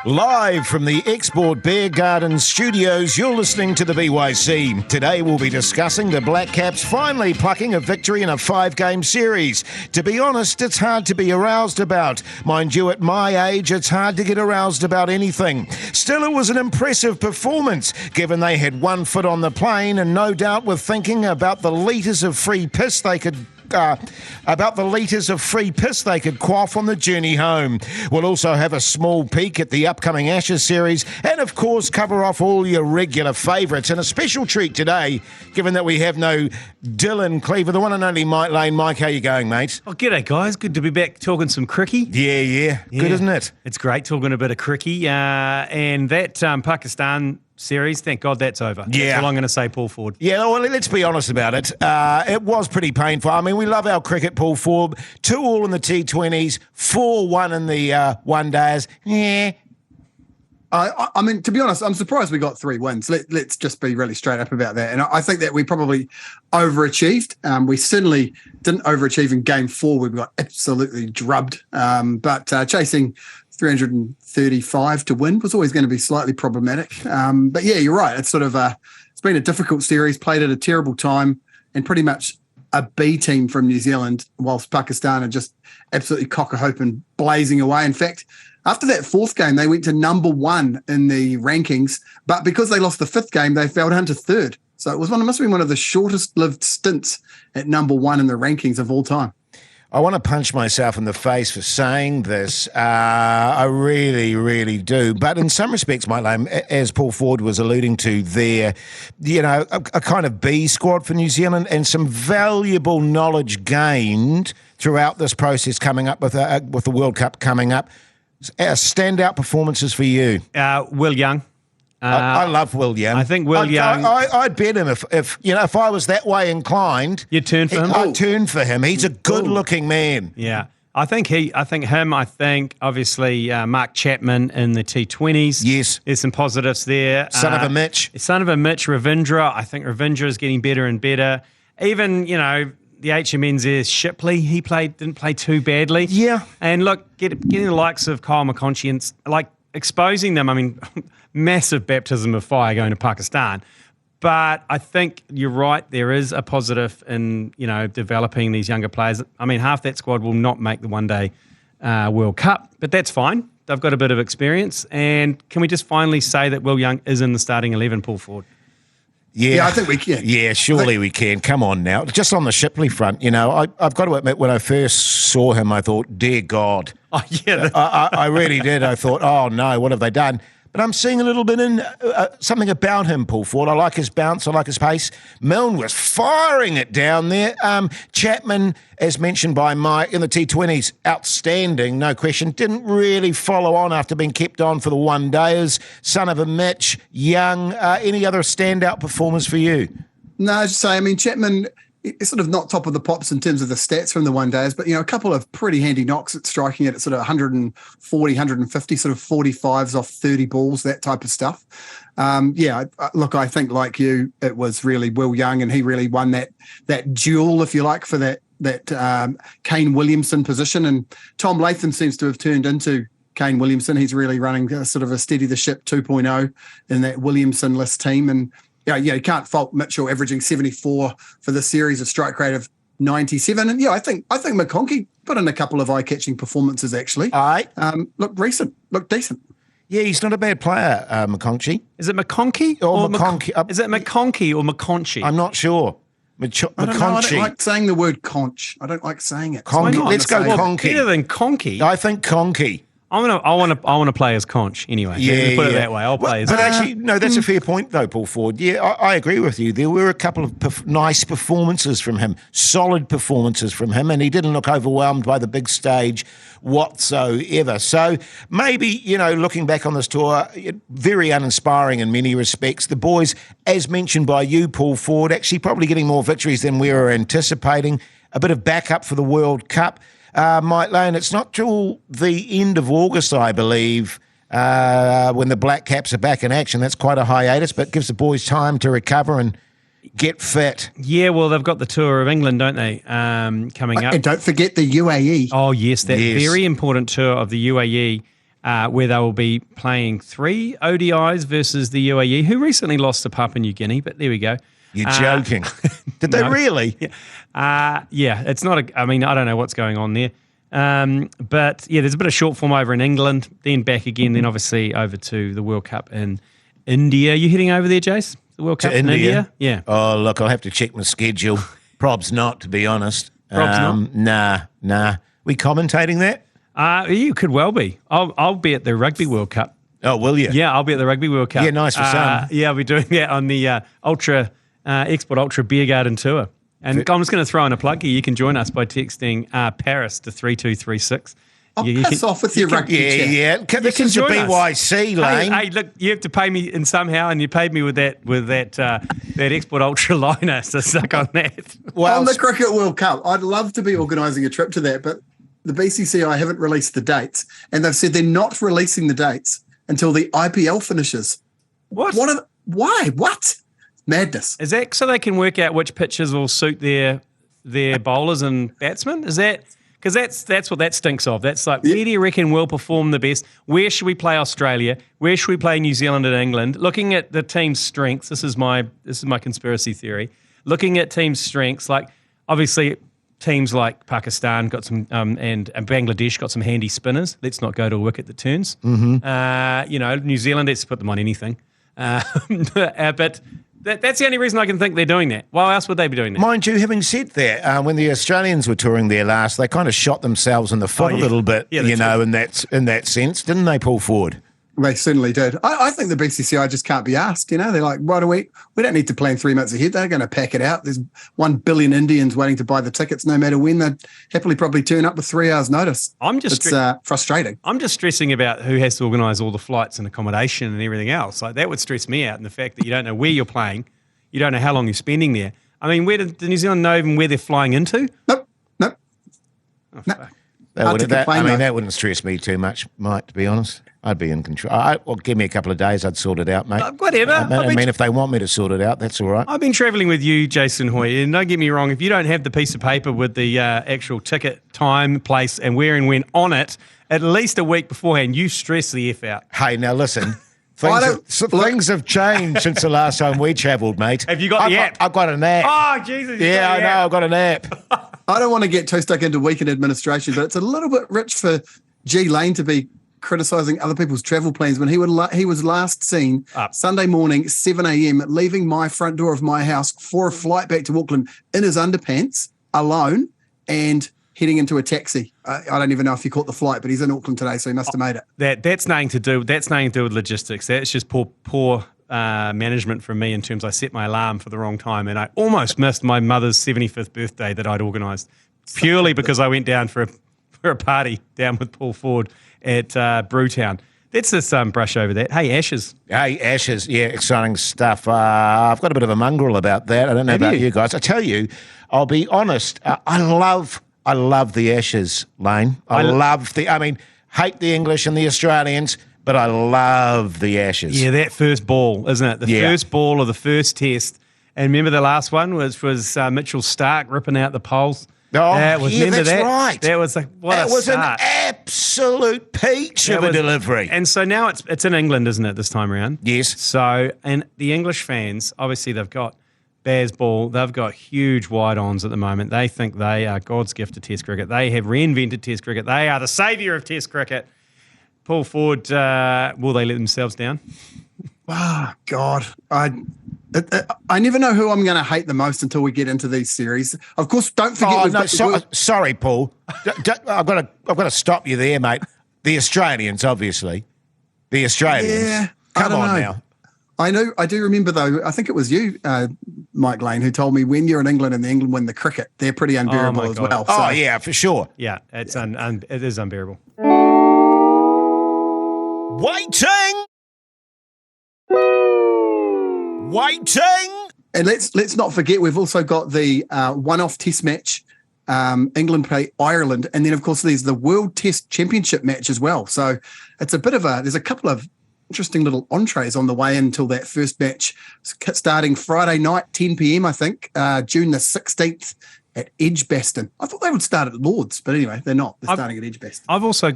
Live from the Export Beer Garden studios, you're listening to the BYC. Today we'll be discussing the Black Caps finally plucking a victory in a 5-game series. To be honest, it's hard to be aroused about. Mind you, at my age, it's hard to get aroused about anything. Still, it was an impressive performance, given they had one foot on the plane and no doubt were thinking about the litres of free piss they could quaff on the journey home. We'll also have a small peek at the upcoming Ashes series and, of course, cover off all your regular favourites. And a special treat today, given that we have no Dylan Cleaver, the one and only Mike Lane. Mike, how you going, mate? Oh, g'day, guys. Good to be back talking some cricket. Yeah. Good, isn't it? It's great talking a bit of cricket. And that Pakistan series, thank God that's over. Yeah. That's all I'm going to say, Paul Ford. Yeah, well, let's be honest about it. It was pretty painful. I mean, we love our cricket, Paul Ford. 2-2 in the T20s, 4-1 in the one-days. Yeah. I mean, to be honest, I'm surprised we got 3 wins. Let's just be really straight up about that. And I think that we probably overachieved. We certainly didn't overachieve in Game 4. We got absolutely drubbed. But chasing 335 to win was always going to be slightly problematic. But yeah, you're right. It's sort of it's been a difficult series, played at a terrible time, and pretty much a B team from New Zealand, whilst Pakistan are just absolutely cock-a-hoop and blazing away. In fact, after that 4th game, they went to number 1 in the rankings, but because they lost the 5th game, they fell down to 3rd. So it must have been one of the shortest-lived stints at number 1 in the rankings of all time. I want to punch myself in the face for saying this. I really, really do. But in some respects, Mike Lane, as Paul Ford was alluding to there, a kind of B squad for New Zealand and some valuable knowledge gained throughout this process coming up with the World Cup coming up. Standout performances for you? Will Young. I love Will Young. I think Will Young. I'd bet him if I was that way inclined. You'd turn for him. I'd turn for him. He's a good-looking man. Yeah, I think obviously Mark Chapman in the T20s. Yes, there's some positives there. Son of a Mitch, Ravindra. I think Ravindra is getting better and better. Even the HMN's there, Shipley. He didn't play too badly. Yeah, and look, getting the likes of Kyle McConchie and exposing them. I mean, massive baptism of fire going to Pakistan. But I think you're right. There is a positive in, developing these younger players. I mean, half that squad will not make the one-day World Cup, but that's fine. They've got a bit of experience. And can we just finally say that Will Young is in the starting 11, Paul Ford? Yeah, I think we can. Yeah, surely we can. Come on now. Just on the Shipley front, I've got to admit, when I first saw him, I thought, dear God. Oh, yeah. I really did. I thought, oh, no, what have they done? But I'm seeing a little bit in something about him, Paul Ford. I like his bounce. I like his pace. Milne was firing it down there. Chapman, as mentioned by Mike, in the T20s, outstanding, no question. Didn't really follow on after being kept on for the one-dayers. Son of a Mitch, Young. Any other standout performers for you? No, I just say, Chapman is sort of not top of the pops in terms of the stats from the one-days, but, a couple of pretty handy knocks at striking it at sort of 140, 150, sort of 45s off 30 balls, that type of stuff. Look, I think like you, it was really Will Young, and he really won that duel, if you like, for that Kane Williamson position. And Tom Latham seems to have turned into Kane Williamson. He's really running sort of a steady the ship 2.0 in that Williamson-less team. And you can't fault Mitchell averaging 74 for the series, a strike rate of 97. And I think McConchie put in a couple of eye-catching performances actually. Look decent. Yeah, he's not a bad player, McConchie. Is it McConchie or McConchie? Is it McConchie or McConchie? I'm not sure. I don't like saying the word conch. I don't like saying it. Let's go Conky. Better than Conky. I think Conky. I want to play as Conch anyway. Yeah, put it that way. I'll play as. But actually, no, that's a fair point though, Paul Ford. Yeah, I agree with you. There were a couple of nice performances from him, solid performances from him, and he didn't look overwhelmed by the big stage whatsoever. So maybe, looking back on this tour, very uninspiring in many respects. The boys, as mentioned by you, Paul Ford, actually probably getting more victories than we were anticipating. A bit of backup for the World Cup. Mike Lane, it's not till the end of August, I believe, when the Black Caps are back in action. That's quite a hiatus, but gives the boys time to recover and get fit. Yeah, well, they've got the Tour of England, don't they, coming up. And don't forget the UAE. Oh, yes, that very important tour of the UAE. where they will be playing 3 ODIs versus the UAE, who recently lost to Papua New Guinea, but there we go. You're joking. Did they really? Yeah, it's not I don't know what's going on there. But yeah, there's a bit of short form over in England, then back again, then obviously over to the World Cup in India. Are you heading over there, Jace? The World Cup in India? Yeah. Oh, look, I'll have to check my schedule. Probs not, to be honest. Probs not? Nah. We commentating that? You could well be. I'll be at the Rugby World Cup. Oh, will you? Yeah, I'll be at the Rugby World Cup. Yeah, nice for some. Yeah, I'll be doing that on the Export Ultra Beer Garden Tour. And I'm just going to throw in a plug here. You can join us by texting Paris to 3236. Piss off with your rugby chat. Yeah. This is a BYC, Lane. Hey, look, you have to pay me in somehow, and you paid me with that Export Ultra liner, so suck on that. Well, on the Cricket World Cup, I'd love to be organising a trip to that, but the BCCI haven't released the dates, and they've said they're not releasing the dates until the IPL finishes. What? Why? What? Madness. Is that so they can work out which pitches will suit their bowlers and batsmen? Is that because that's what that stinks of? That's like, where do you reckon will perform the best? Where should we play Australia? Where should we play New Zealand and England? Looking at the team's strengths, this is my conspiracy theory. Looking at teams' strengths, like obviously teams like Pakistan got some and Bangladesh got some handy spinners. Let's not go to a wicket that turns. Mm-hmm. New Zealand, let's put them on anything. But that's the only reason I can think they're doing that. Why else would they be doing that? Mind you, having said that, when the Australians were touring there last, they kind of shot themselves in the foot a little bit, in that sense, didn't they, Paul Ford? They certainly did. I think the BCCI just can't be asked. They're like, why do we don't need to plan 3 months ahead. They're going to pack it out. There's 1 billion Indians waiting to buy the tickets no matter when. They'd happily probably turn up with 3 hours notice. It's frustrating. I'm just stressing about who has to organise all the flights and accommodation and everything else. Like, that would stress me out, and the fact that you don't know where you're playing, you don't know how long you're spending there. I mean, where did New Zealand know even where they're flying into? Nope. Oh, Fuck. That wouldn't stress me too much, Mike, to be honest. I'd be in control. Well, give me a couple of days, I'd sort it out, mate. Whatever. I mean, if they want me to sort it out, that's all right. I've been travelling with you, Jason Hoyte, and don't get me wrong, if you don't have the piece of paper with the actual ticket, time, place, and where and when on it, at least a week beforehand, you stress the F out. Hey, now listen. Things have changed since the last time we travelled, mate. Have you got the app? I've got an app. Oh, Jesus. Yeah, I know. I've got an app. I don't want to get too stuck into weekend administration, but it's a little bit rich for G Lane to be criticising other people's travel plans when he was last seen Sunday morning, 7 a.m, leaving my front door of my house for a flight back to Auckland in his underpants, alone, and heading into a taxi. I don't even know if he caught the flight, but he's in Auckland today, so he must have made it. That's nothing to do with logistics. That's just poor management from me in terms I set my alarm for the wrong time, and I almost missed my mother's 75th birthday that I'd organised purely because I went down for a party down with Paul Ford at Brewtown. Let's just brush over that. Hey, Ashes. Yeah, exciting stuff. I've got a bit of a mongrel about that. I don't know about you guys. I tell you, I'll be honest, I love the Ashes, Lane. Hate the English and the Australians, but I love the Ashes. Yeah, that first ball, isn't it? The first ball of the first test. And remember the last one was Mitchell Starc ripping out the poles? Oh, that's right. That was an absolute peach of a delivery. And so now it's in England, isn't it, this time around? Yes. So, and the English fans, obviously they've got Bazball, they've got huge wide-ons at the moment. They think they are God's gift to Test cricket. They have reinvented Test cricket. They are the saviour of Test cricket. Paul Ford, will they let themselves down? Oh, God. I never know who I'm going to hate the most until we get into these series. Of course, don't forget. Sorry, Paul. I've got to stop you there, mate. The Australians, obviously. The Australians. Yeah, come on now. I do remember though. I think it was you, Mike Lane, who told me when you're in England and England win the cricket, they're pretty unbearable as well. So. Oh yeah, for sure. Yeah, it is unbearable. Waiting. And let's not forget, we've also got the one-off test match. England play Ireland, and then of course there's the World Test Championship match as well. So it's there's a couple of interesting little entrees on the way until that first match starting Friday night, 10 p.m. I think, June the 16th at Edgbaston. I thought they would start at Lords, but anyway, they're not. They're starting at Edgbaston. I've also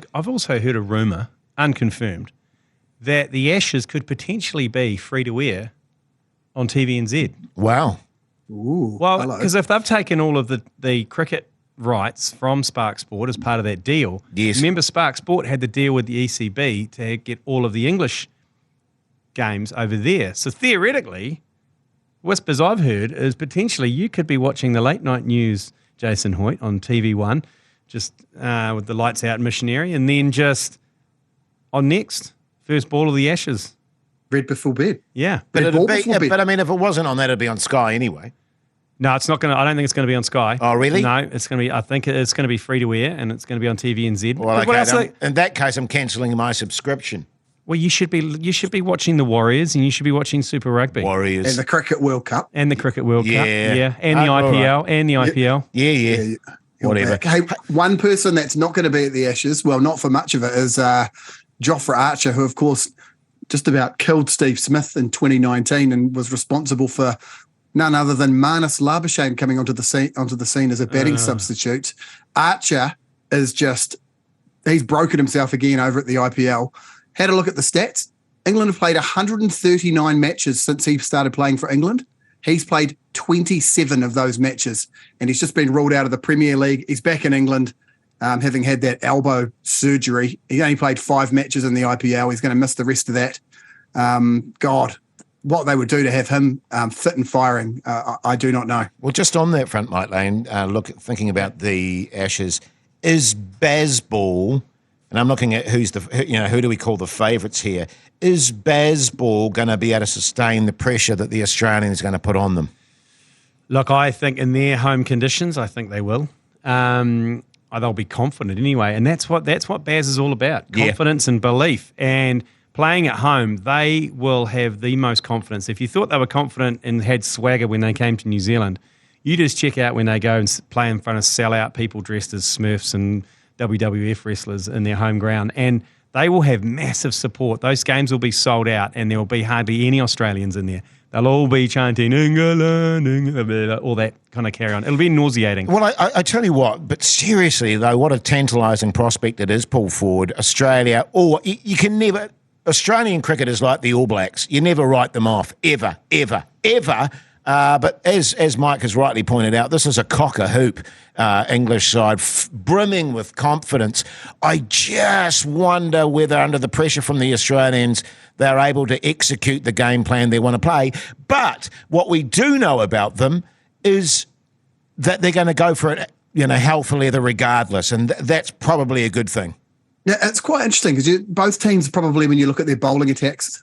heard a rumour. unconfirmed, that the Ashes could potentially be free to air on TVNZ. Wow. Ooh, Well, because if they've taken all of the cricket rights from Spark Sport as part of that deal, remember Spark Sport had the deal with the ECB to get all of the English games over there. So theoretically, whispers I've heard is potentially you could be watching the late night news, Jason Hoyte, on TV1, just with the lights out missionary, and then just on next, first ball of the Ashes. Red before bed. Yeah. But I mean, if it wasn't on that, it'd be on Sky anyway. No, it's not going to. I don't think it's going to be on Sky. Oh, really? No, it's going to be. I think it's going to be free to air, and it's going to be on TVNZ. Well, okay, in that case, I'm cancelling my subscription. Well, you should be watching the Warriors, and you should be watching Super Rugby Warriors and the Cricket World Cup and the Cricket World Cup, yeah, and the IPL right. and the IPL. Yeah. Whatever. Hey, one person that's not going to be at the Ashes, well, not for much of it, is Jofra Archer, who, of course, just about killed Steve Smith in 2019 and was responsible for none other than Marnus Labuschagne coming onto the scene as a batting substitute. Archer is he's broken himself again over at the IPL. Had a look at the stats. England have played 139 matches since he started playing for England. He's played 27 of those matches, and he's just been ruled out of the Premier League. He's back in England, having had that elbow surgery. He only played 5 matches in the IPL. He's going to miss the rest of that. God, what they would do to have him fit and firing, I do not know. Well, just on that front, Mike Lane, thinking about the Ashes, is Bazball, and I'm looking at who do we call the favourites here? Is Bazball going to be able to sustain the pressure that the Australians are going to put on them? Look, I think in their home conditions, I think they will. They'll be confident anyway, and that's what Baz is all about: confidence and belief. And playing at home, they will have the most confidence. If you thought they were confident and had swagger when they came to New Zealand, you just check out when they go and play in front of sellout people dressed as Smurfs and WWF wrestlers in their home ground, and they will have massive support. Those games will be sold out, and there will be hardly any Australians in there. They'll all be chanting England, England, all that kind of carry on. It'll be nauseating. Well, I tell you what, but seriously though, what a tantalising prospect it is pulled forward. Australia, or you can never. Australian cricket is like the All Blacks. You never write them off, ever. But as Mike has rightly pointed out, this is a cock-a-hoop English side, brimming with confidence. I just wonder whether under the pressure from the Australians, they're able to execute the game plan they want to play. But what we do know about them is that they're going to go for it, hell for leather regardless, and that's probably a good thing. Yeah, it's quite interesting because both teams probably, when you look at their bowling attacks,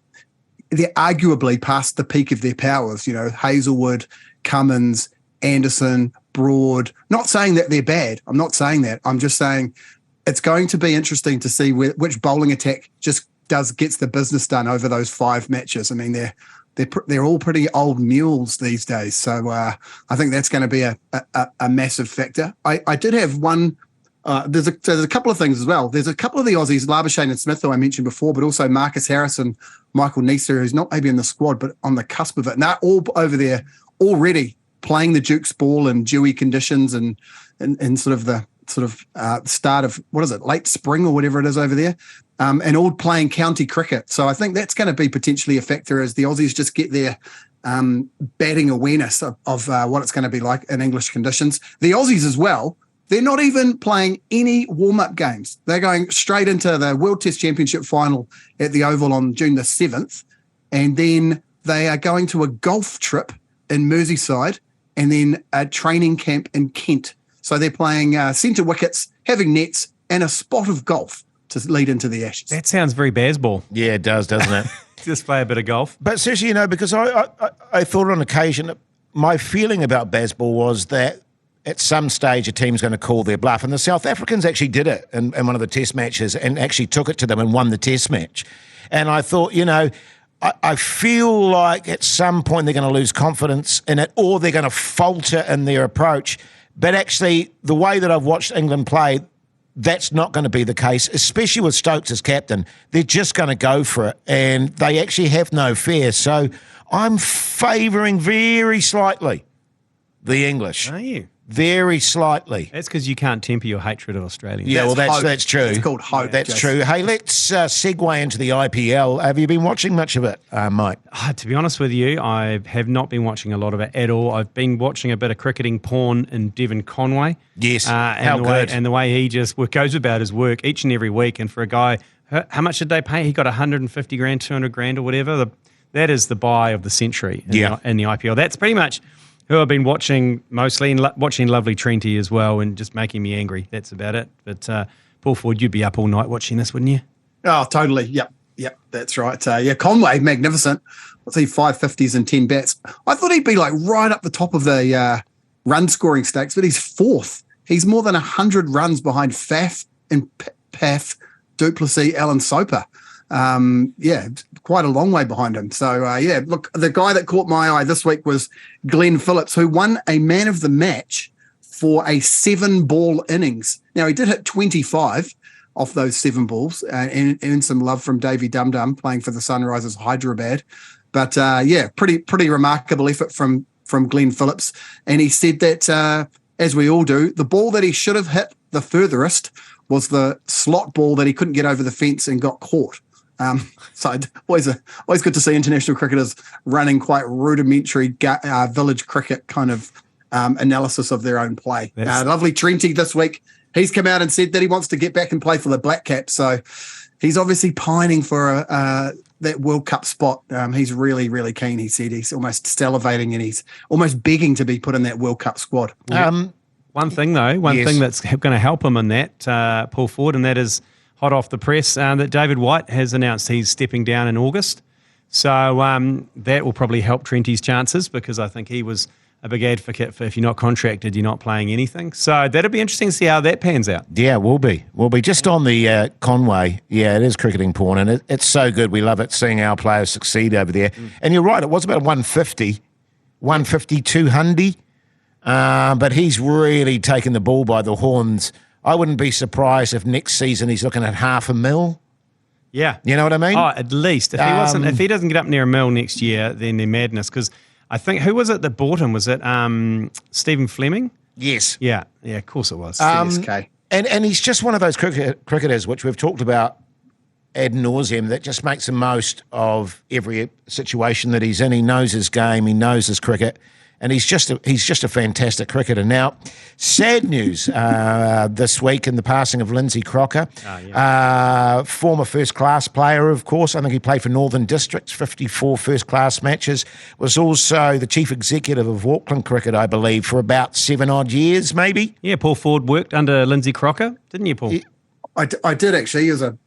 they're arguably past the peak of their powers. Hazelwood, Cummins, Anderson, Broad. Not saying that they're bad. I'm not saying that. I'm just saying it's going to be interesting to see which bowling attack gets the business done over those 5 matches. I mean, they're all pretty old mules these days. So I think that's going to be a massive factor. I did have one. There's a couple of things as well. There's a couple of the Aussies, Labuschagne and Smith, who I mentioned before, but also Marcus Harris and Michael Nisa, who's not maybe in the squad, but on the cusp of it. And they're all over there already playing the Duke's ball in dewy conditions and sort of the start of, late spring or whatever it is over there, and all playing county cricket. So I think that's going to be potentially a factor as the Aussies just get their batting awareness of what it's going to be like in English conditions. The Aussies as well, they're not even playing any warm-up games. They're going straight into the World Test Championship final at the Oval on June the 7th, and then they are going to a golf trip in Merseyside and then a training camp in Kent. So they're playing centre wickets, having nets, and a spot of golf to lead into the Ashes. That sounds very Bazball. Yeah, it does, doesn't it? Just play a bit of golf. But seriously, because I thought on occasion, my feeling about Bazball was that at some stage, a team's going to call their bluff. And the South Africans actually did it in one of the test matches and actually took it to them and won the test match. And I thought, I feel like at some point they're going to lose confidence in it or they're going to falter in their approach. But actually, the way that I've watched England play, that's not going to be the case, especially with Stokes as captain. They're just going to go for it, and they actually have no fear. So I'm favouring very slightly the English. Are you? Very slightly. That's because you can't temper your hatred of Australians. Yeah, that's true. It's called hope. That's true. Hey, let's segue into the IPL. Have you been watching much of it, Mike? To be honest with you, I have not been watching a lot of it at all. I've been watching a bit of cricketing porn in Devon Conway. Yes, how good. And the way he just goes about his work each and every week. And for a guy, how much did they pay? He got 150 grand, 200 grand or whatever. That is the buy of the century in the IPL. That's pretty much who I've been watching mostly, and watching lovely Trenty as well, and just making me angry. That's about it. But Paul Ford, you'd be up all night watching this, wouldn't you? Oh, totally. Yep, that's right. Conway, magnificent. What's he, 550s and 10 bats? I thought he'd be like right up the top of the run scoring stakes, but he's fourth. He's more than 100 runs behind Faf and Paf, Duplessis, Alan Soper. Quite a long way behind him. So, look, the guy that caught my eye this week was Glenn Phillips, who won a man of the match for a 7-ball innings. Now, he did hit 25 off those 7 balls and earned some love from Davey Dum Dum playing for the Sunrisers Hyderabad. But, pretty remarkable effort from Glenn Phillips. And he said that, as we all do, the ball that he should have hit the furthest was the slot ball that he couldn't get over the fence and got caught. So always good to see international cricketers running quite rudimentary village cricket kind of analysis of their own play. Lovely Trenty this week. He's come out and said that he wants to get back and play for the Black Caps. So he's obviously pining for that World Cup spot. He's really, really keen. He said he's almost salivating and he's almost begging to be put in that World Cup squad. One thing that's going to help him in that, Paul Ford, and that is hot off the press, that David White has announced he's stepping down in August. So that will probably help Trenty's chances, because I think he was a big advocate for if you're not contracted, you're not playing anything. So that'll be interesting to see how that pans out. Yeah, will be. Just on the Conway, it is cricketing porn, and it's so good. We love it, seeing our players succeed over there. And you're right, it was about 150, 200. But he's really taken the ball by the horns. I wouldn't be surprised if next season he's looking at $500,000. Yeah. You know what I mean? Oh, at least. If he doesn't get up near $1 million next year, then they're madness. Because I think, who was it that bought him? Was it Stephen Fleming? Yes. Yeah, of course it was. CSK. And he's just one of those cricketers, which we've talked about ad nauseum, that just makes the most of every situation that he's in. He knows his game. He knows his cricket. And he's just a fantastic cricketer. Now, sad news this week in the passing of Lindsay Crocker, former first-class player, of course. I think he played for Northern Districts, 54 first-class matches. Was also the chief executive of Auckland Cricket, I believe, for about 7 odd years, maybe. Yeah, Paul Ford worked under Lindsay Crocker, didn't you, Paul? I did, actually. He was a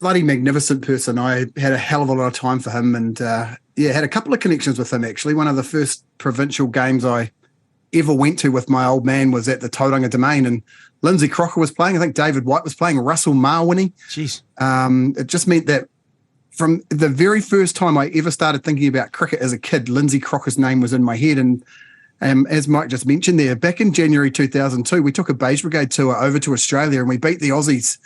bloody magnificent person. I had a hell of a lot of time for him, and had a couple of connections with him, actually. One of the first provincial games I ever went to with my old man was at the Tauranga Domain, and Lindsay Crocker was playing. I think David White was playing, Russell Marwini. Jeez. It just meant that from the very first time I ever started thinking about cricket as a kid, Lindsay Crocker's name was in my head. And as Mike just mentioned there, back in January 2002, we took a Beige Brigade tour over to Australia, and we beat the Aussies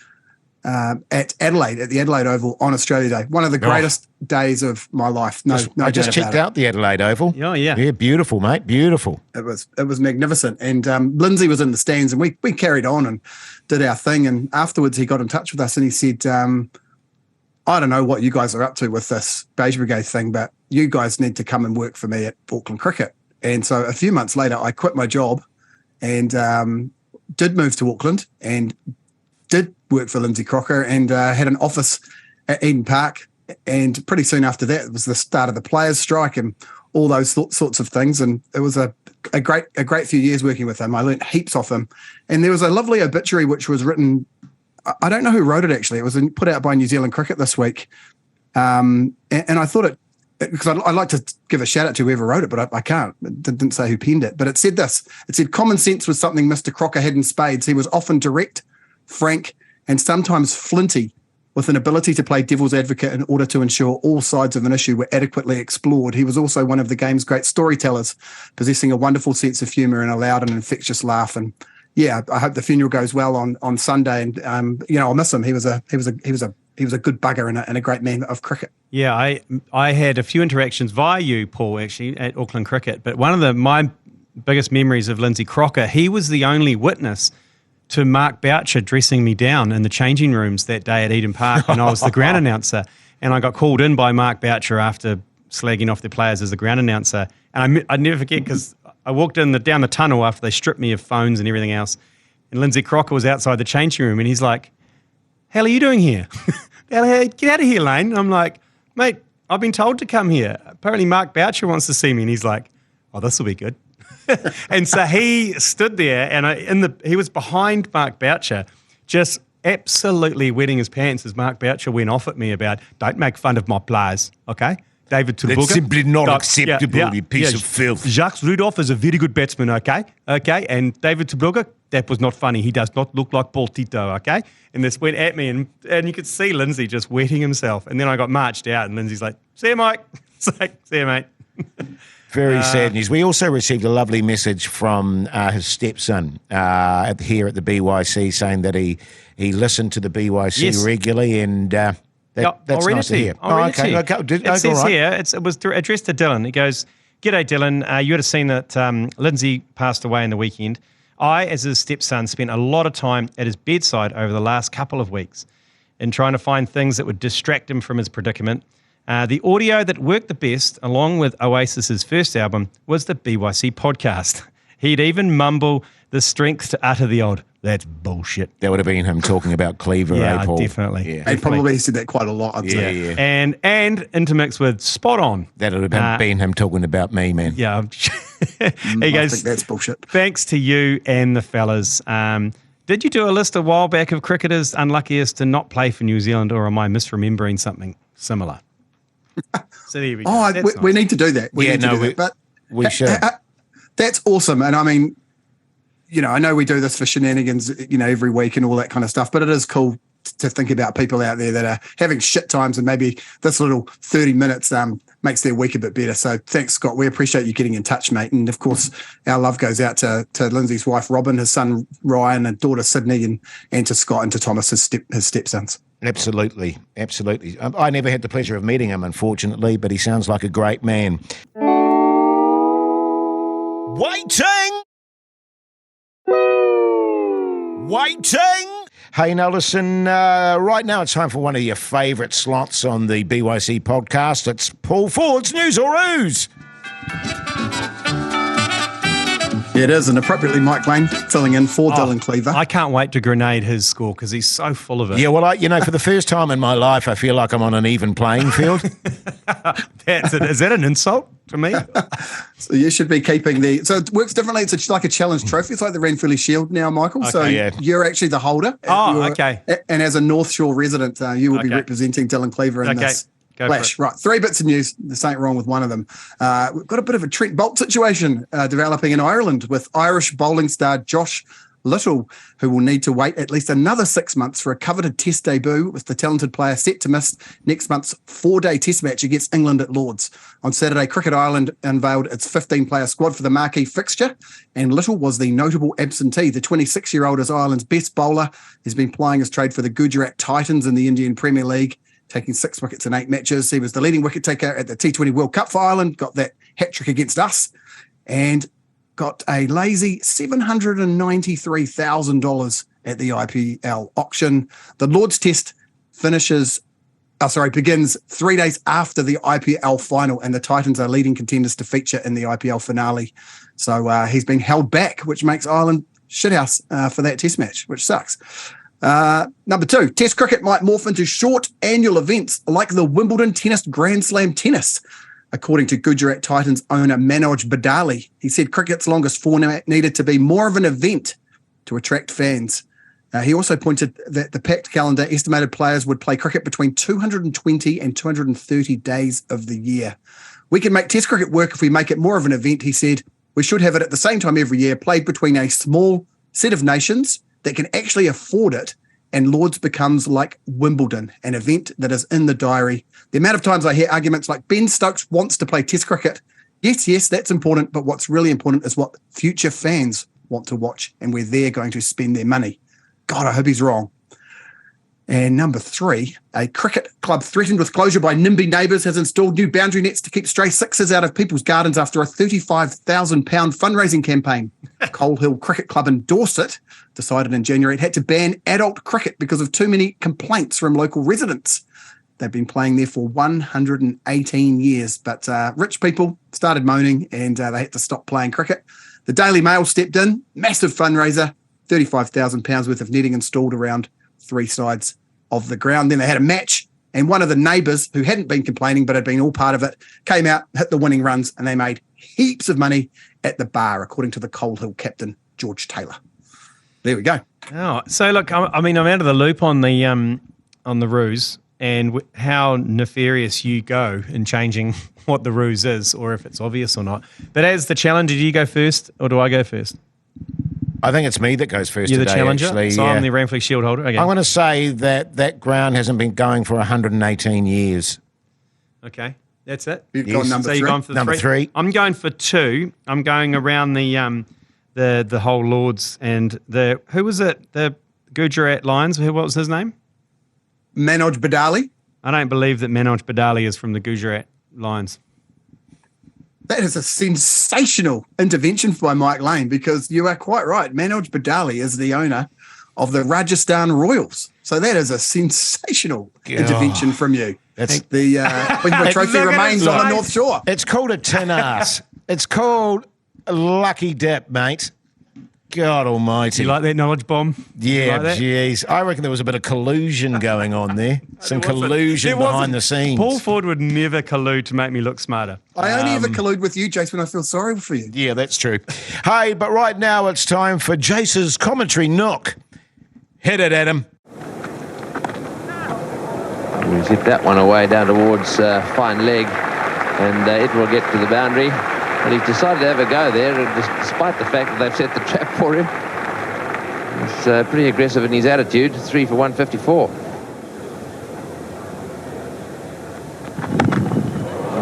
at Adelaide, at the Adelaide Oval on Australia Day. One of the greatest days of my life. I just checked out the Adelaide Oval. Oh, yeah. Yeah, beautiful, mate. Beautiful. It was magnificent. And Lindsay was in the stands, and we carried on and did our thing. And afterwards he got in touch with us and he said, I don't know what you guys are up to with this Beige Brigade thing, but you guys need to come and work for me at Auckland Cricket. And so a few months later, I quit my job and did move to Auckland and did work for Lindsay Crocker and had an office at Eden Park. And pretty soon after that, it was the start of the players' strike and all those sorts of things. And it was a great few years working with him. I learnt heaps off him. And there was a lovely obituary which was written, I don't know who wrote it actually. It was put out by New Zealand Cricket this week. And I thought it, because I'd like to give a shout out to whoever wrote it, but I can't. It didn't say who penned it. But it said this. It said, common sense was something Mr. Crocker had in spades. He was often direct, frank, and sometimes flinty, with an ability to play devil's advocate in order to ensure all sides of an issue were adequately explored. He was also one of the game's great storytellers, possessing a wonderful sense of humour and a loud and infectious laugh. And yeah, I hope the funeral goes well on Sunday. And I'll miss him. He was a good bugger and a great man of cricket. Yeah, I had a few interactions via you, Paul, actually at Auckland Cricket. But one of my biggest memories of Lindsay Crocker. He was the only witness to Mark Boucher dressing me down in the changing rooms that day at Eden Park when I was the ground announcer. And I got called in by Mark Boucher after slagging off the players as the ground announcer. And I'd never forget because I walked down the tunnel after they stripped me of phones and everything else. And Lindsay Crocker was outside the changing room and he's like, "Hell are you doing here? Get out of here, Lane." And I'm like, "Mate, I've been told to come here. Apparently Mark Boucher wants to see me." And he's like, "Oh, this will be good." And so he stood there and he was behind Mark Boucher, just absolutely wetting his pants as Mark Boucher went off at me about, "Don't make fun of my players, okay? David Tubuga. That's simply not acceptable, you piece of filth. Jacques Rudolph is a very good batsman, okay? Okay, and David Tubuga, that was not funny. He does not look like Paul Tito, okay?" And this went at me, and you could see Lindsay just wetting himself. And then I got marched out, and Lindsay's like, "See you, Mike." It's like, "See you, mate." Very sad news. We also received a lovely message from his stepson here at the BYC saying that he listened to the BYC regularly and... that's nice to hear. Okay. It says here, it was addressed to Dylan. It goes, "G'day, Dylan. You would have seen that Lindsay passed away in the weekend. I, as his stepson, spent a lot of time at his bedside over the last couple of weeks in trying to find things that would distract him from his predicament. The audio that worked the best, along with Oasis's first album, was the BYC Podcast. He'd even mumble the strength to utter the odd, 'That's bullshit.'" That would have been him talking about Cleaver, Paul? Definitely. Yeah. He probably said that quite a lot, I'd say. Yeah. And intermixed with spot on. That would have been him talking about me, man. Yeah. I think that's bullshit. "Thanks to you and the fellas. Did you do a list a while back of cricketers unluckiest to not play for New Zealand, or am I misremembering something similar?" So there we go. Oh, we need to do that. We should. That's awesome. And I mean, I know we do this for shenanigans, every week and all that kind of stuff, but it is cool to think about people out there that are having shit times and maybe this little 30 minutes makes their week a bit better. So thanks, Scott. We appreciate you getting in touch, mate. And of course, our love goes out to Lindsay's wife, Robin, his son, Ryan, and daughter, Sydney, and to Scott and to Thomas, his stepsons. Absolutely. I never had the pleasure of meeting him, unfortunately, but he sounds like a great man. Waiting! Hey, now listen, right now it's time for one of your favourite slots on the BYC podcast. It's Paul Ford's News or Ruse. It is, and appropriately Mike Lane filling in for Dylan Cleaver. I can't wait to grenade his score because he's so full of it. Yeah, well, for the first time in my life, I feel like I'm on an even playing field. That's it. Is that an insult to me? So you should be keeping so it works differently. It's like a challenge trophy. It's like the Ranfurly Shield now, Michael. Okay, so you're actually the holder. Okay. And as a North Shore resident, you will be representing Dylan Cleaver in this. Flash. Right, 3 bits of news. This ain't wrong with one of them. We've got a bit of a Trent Bolt situation developing in Ireland with Irish bowling star Josh Little, who will need to wait at least another 6 months for a coveted test debut, with the talented player set to miss next month's 4-day test match against England at Lord's. On Saturday, Cricket Ireland unveiled its 15-player squad for the marquee fixture, and Little was the notable absentee. The 26-year-old is Ireland's best bowler. He's been plying his trade for the Gujarat Titans in the Indian Premier League, taking 6 wickets in 8 matches. He was the leading wicket taker at the T20 World Cup for Ireland, got that hat-trick against us, and got a lazy $793,000 at the IPL auction. The Lord's Test begins 3 days after the IPL final, and the Titans are leading contenders to feature in the IPL finale. So he's been held back, which makes Ireland shithouse for that test match, which sucks. Number 2, Test cricket might morph into short annual events like the Wimbledon Tennis Grand Slam Tennis, according to Gujarat Titans owner Manoj Badali. He said cricket's longest format needed to be more of an event to attract fans. He also pointed that the packed calendar estimated players would play cricket between 220 and 230 days of the year. "We can make Test cricket work if we make it more of an event," he said. "We should have it at the same time every year, played between a small set of nations that can actually afford it, and Lord's becomes like Wimbledon, an event that is in the diary." The amount of times I hear arguments like, Ben Stokes wants to play Test cricket. Yes, that's important, but what's really important is what future fans want to watch and where they're going to spend their money. God, I hope he's wrong. And number 3, a cricket club threatened with closure by NIMBY neighbours has installed new boundary nets to keep stray sixes out of people's gardens after a £35,000 fundraising campaign. Coal Hill Cricket Club in Dorset decided in January it had to ban adult cricket because of too many complaints from local residents. They've been playing there for 118 years, but rich people started moaning and they had to stop playing cricket. The Daily Mail stepped in, massive fundraiser, £35,000 worth of netting installed around 3 sides of the ground. Then they had a match, and one of the neighbours who hadn't been complaining but had been all part of it came out, hit the winning runs, and they made heaps of money at the bar, according to the Coal Hill captain, George Taylor. There we go. Oh, so look, I mean, I'm out of the loop on the Ruse and how nefarious you go in changing what the Ruse is, or if it's obvious or not. But as the challenger, do you go first, or do I go first? I think it's me that goes first. You're today, the challenger, actually. so I'm the Ramfleet Shield holder. Okay. I want to say that ground hasn't been going for 118 years. Okay, that's it. You've gone number 3. You're going for number 3. I'm going for 2. I'm going around the whole Lords and who was it? The Gujarat Lions. What was his name? Manoj Badali. I don't believe that Manoj Badali is from the Gujarat Lions. That is a sensational intervention by Mike Lane, because you are quite right. Manoj Badali is the owner of the Rajasthan Royals. So that is a sensational intervention from you. That's the trophy remains on the North Shore. It's called a tin ass. It's called a lucky dip, mate. God almighty. You like that knowledge bomb? Yeah, jeez. I reckon there was a bit of collusion going on there. Some collusion behind the scenes. Paul Ford would never collude to make me look smarter. I only ever collude with you, Jace, when I feel sorry for you. Yeah, that's true. Hey, but right now it's time for Jace's commentary, Nook. Hit it, Adam. He's hit that one away down towards fine leg, and it will get to the boundary. But he's decided to have a go there, despite the fact that they've set the trap for him. He's pretty aggressive in his attitude. 3 for 154.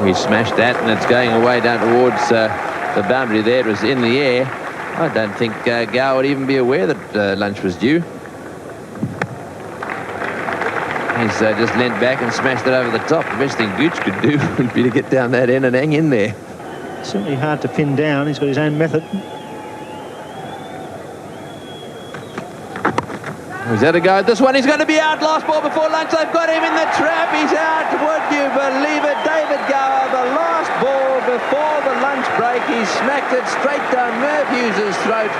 He smashed that, and it's going away down towards the boundary there. It was in the air. I don't think Gow would even be aware that lunch was due. He's just leant back and smashed it over the top. The best thing Gooch could do would be to get down that end and hang in there. Certainly hard to pin down. He's got his own method. He's had a go at this one. He's going to be out. Last ball before lunch. They've got him in the trap. He's out. Would you believe it? David Gower, the last ball before the lunch break. He's smacked it straight down Merv Hughes' throat.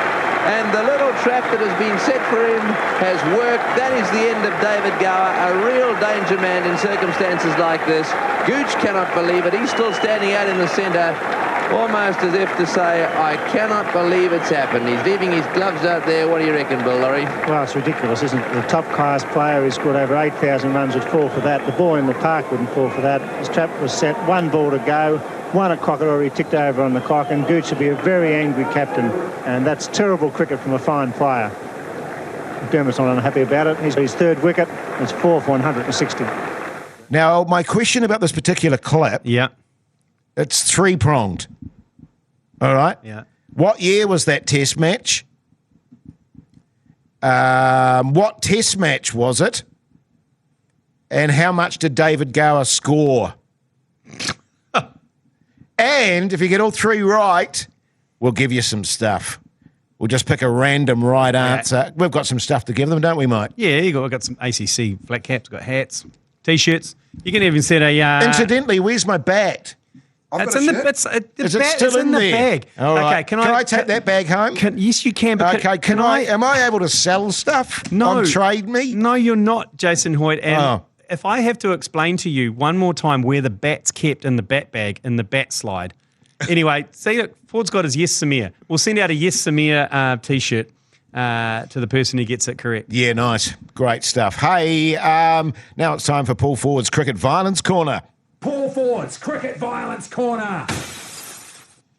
And the little trap that has been set for him has worked. That is the end of David Gower, a real danger man in circumstances like this. Gooch cannot believe it. He's still standing out in the centre, almost as if to say, I cannot believe it's happened. He's leaving his gloves out there. What do you reckon, Bill Laurie? Well, it's ridiculous, isn't it? The top-class player who scored over 8,000 runs would fall for that. The boy in the park wouldn't fall for that. His trap was set, 1 ball to go. 1 o'clock had already ticked over on the clock, and Gooch would be a very angry captain. And that's terrible cricket from a fine player. Dermot's not unhappy about it. He's got his 3rd wicket. It's 4 for 160. Now, my question about this particular clip, Yeah. it's 3-pronged. All right? Yeah. What year was that test match? What test match was it? And how much did David Gower score? And if you get all 3 right, we'll give you some stuff. We'll just pick a random right answer. We've got some stuff to give them, don't we, Mike? Yeah, we've got some ACC flat caps, we've got hats, T-shirts. You can even set a... Incidentally, where's my bat? I've It's got a in shirt. the Is it bat still is in the there? bag. All right. Okay, Can I take that bag home? Yes, you can. But Okay, can I? Am I able to sell stuff No. on Trade Me? No, you're not, Jason Hoyte. And Oh. if I have to explain to you one more time where the bat's kept in the bat bag, in the bat slide. Anyway, see, look, Ford's got his Yes Samir. We'll send out a Yes Samir T-shirt to the person who gets it correct. Yeah, nice. Great stuff. Hey, now it's time for Paul Ford's Cricket Violence Corner. Paul Ford's Cricket Violence Corner.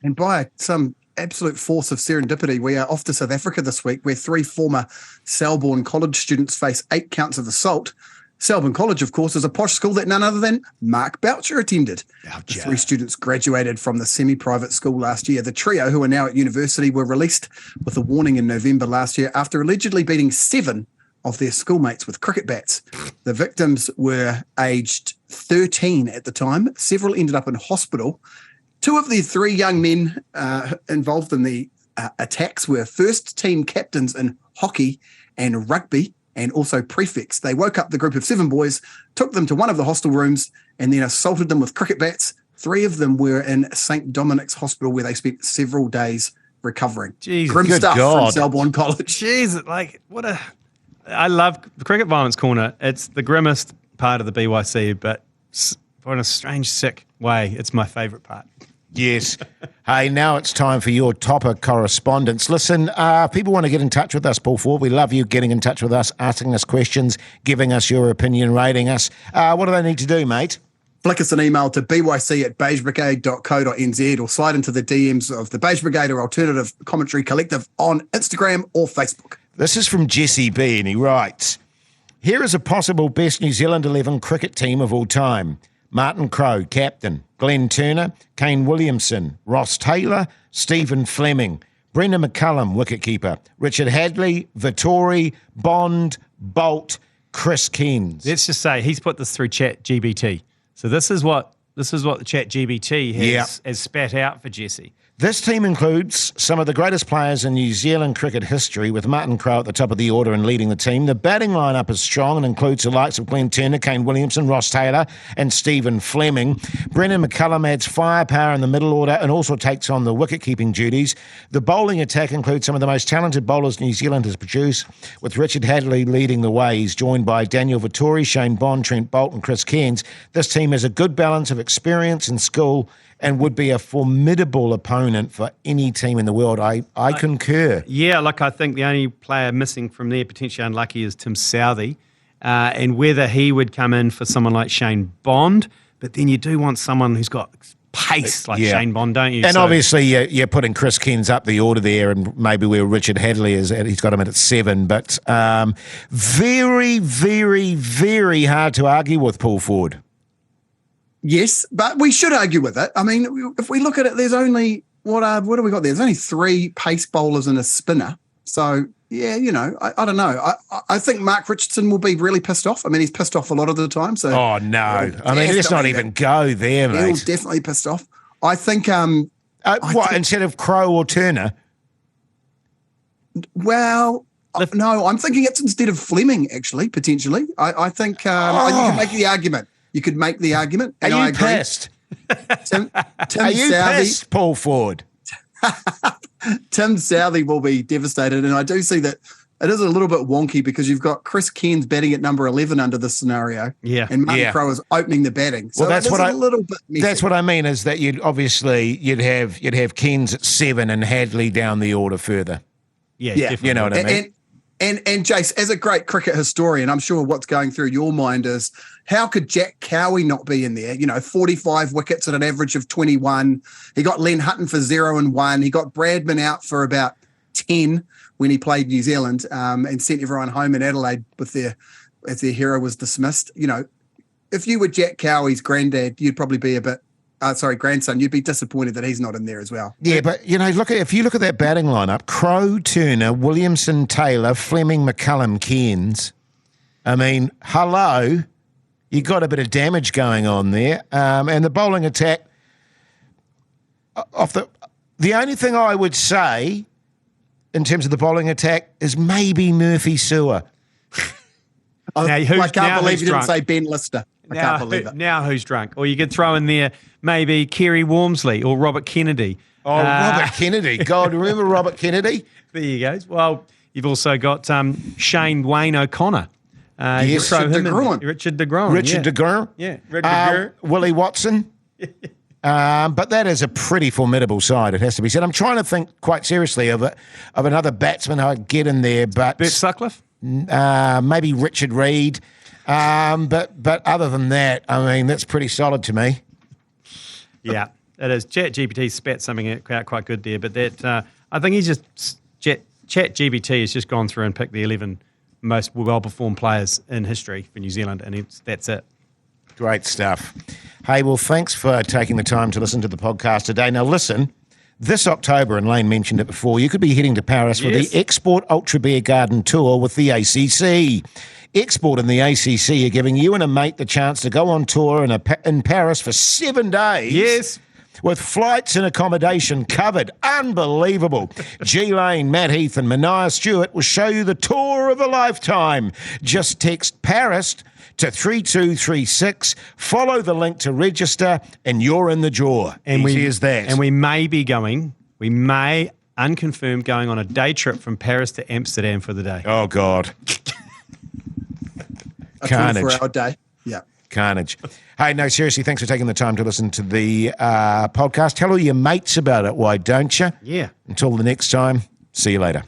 And by some absolute force of serendipity, we are off to South Africa this week, where 3 former Selborne College students face 8 counts of assault. Selborne College, of course, is a posh school that none other than Mark Boucher attended. The 3 students graduated from the semi-private school last year. The trio, who are now at university, were released with a warning in November last year after allegedly beating 7 of their schoolmates with cricket bats. The victims were aged 13 at the time. Several ended up in hospital. 2 of the 3 young men involved in the attacks were first team captains in hockey and rugby, and also prefects. They woke up the group of 7 boys, took them to one of the hostel rooms, and then assaulted them with cricket bats. 3 of them were in St. Dominic's Hospital, where they spent several days recovering. Jesus, grim stuff from Selborne College. Jeez, I love the Cricket Violence Corner. It's the grimmest part of the BYC, but in a strange, sick way, it's my favourite part. Yes. Hey, now it's time for your topper correspondence. Listen, people want to get in touch with us, Paul Ford. We love you getting in touch with us, asking us questions, giving us your opinion, rating us. What do they need to do, mate? Flick us an email to byc@beigebrigade.co.nz or slide into the DMs of the Beige Brigade or Alternative Commentary Collective on Instagram or Facebook. This is from Jesse B, and he writes, here is a possible best New Zealand 11 cricket team of all time. Martin Crowe, captain. Glenn Turner, Kane Williamson, Ross Taylor, Stephen Fleming, Brendan McCullum, wicketkeeper, Richard Hadley, Vittori, Bond, Bolt, Chris Keynes. Let's just say he's put this through ChatGPT. So this is what the ChatGPT has spat out for Jesse. This team includes some of the greatest players in New Zealand cricket history, with Martin Crowe at the top of the order and leading the team. The batting lineup is strong and includes the likes of Glenn Turner, Kane Williamson, Ross Taylor and Stephen Fleming. Brendan McCullum adds firepower in the middle order and also takes on the wicket-keeping duties. The bowling attack includes some of the most talented bowlers New Zealand has produced, with Richard Hadley leading the way. He's joined by Daniel Vittori, Shane Bond, Trent Boult and Chris Cairns. This team has a good balance of experience and skill and would be a formidable opponent for any team in the world. I concur. Yeah, I think the only player missing from there, potentially unlucky, is Tim Southey, and whether he would come in for someone like Shane Bond, but then you do want someone who's got pace like Shane Bond, don't you? And obviously you're putting Chris Cairns up the order there, and maybe where Richard Hadley is at, he's got him at 7, but very, very, very hard to argue with Paul Ford. Yes, but we should argue with it. I mean, if we look at it, there's only, what have we got there? There's only 3 pace bowlers and a spinner. So, yeah, I don't know. I think Mark Richardson will be really pissed off. I mean, he's pissed off a lot of the time. So, oh, no. I mean, let's not even go there, mate. He'll definitely pissed off. I think... instead of Crowe or Turner? Well... no, I'm thinking it's instead of Fleming, actually, potentially. I think you can make the argument. You could make the argument. And Are you pissed? Tim Are you pissed, Paul Ford? Tim Southey will be devastated. And I do see that it is a little bit wonky because you've got Chris Cairns batting at number 11 under this scenario. Yeah. And Martin Crowe is opening the batting. So that's what a little bit messy. That's what I mean, is that you'd have Cairns at 7 and Hadley down the order further. Yeah. Definitely. You know what I mean? And Jace, as a great cricket historian, I'm sure what's going through your mind is, how could Jack Cowie not be in there? 45 wickets at an average of 21. He got Len Hutton for 0 and 1. He got Bradman out for about 10 when he played New Zealand, and sent everyone home in Adelaide as their hero was dismissed. If you were Jack Cowie's granddad, you'd probably be grandson, you'd be disappointed that he's not in there as well. Yeah, but if you look at that batting lineup, Crowe, Turner, Williamson, Taylor, Fleming, McCullum, Cairns. I mean, hello, you got a bit of damage going on there, and the bowling attack. The only thing I would say in terms of the bowling attack is maybe Murphy Sewer. I can't believe you didn't say Ben Lister. I can't believe it. Now who's drunk? Or you could throw in there maybe Kerry Wormsley or Robert Kennedy. Oh, Robert Kennedy. God, remember Robert Kennedy? There you go. Well, you've also got Shane Wayne O'Connor. Yes, Richard de Groen. Richard de Groen. Yeah. Willie Watson. But that is a pretty formidable side, it has to be said. I'm trying to think quite seriously of another batsman I'd get in there. But Bert Sutcliffe? Maybe Richard Reid. But other than that, I mean, that's pretty solid to me. Yeah, it is. ChatGPT spat something out quite good there, but that I think ChatGPT has just gone through and picked the 11 most well-performed players in history for New Zealand, and that's it. Great stuff. Hey, well, thanks for taking the time to listen to the podcast today. Now, listen, This October, and Lane mentioned it before, you could be heading to Paris for Yes. the Export Ultra Beer Garden Tour with the ACC. Export and the ACC are giving you and a mate the chance to go on tour in Paris for 7 days. Yes. With flights and accommodation covered. Unbelievable. G Lane, Matt Heath and Mania Stewart will show you the tour of a lifetime. Just text Paris to 3236. Follow the link to register and you're in the draw. Easy as that. And we may, unconfirmed, going on a day trip from Paris to Amsterdam for the day. Oh, God. A Carnage. 24-hour day. Yeah. Carnage. Hey, no, seriously, thanks for taking the time to listen to the podcast. Tell all your mates about it, why don't you? Yeah. Until the next time, see you later.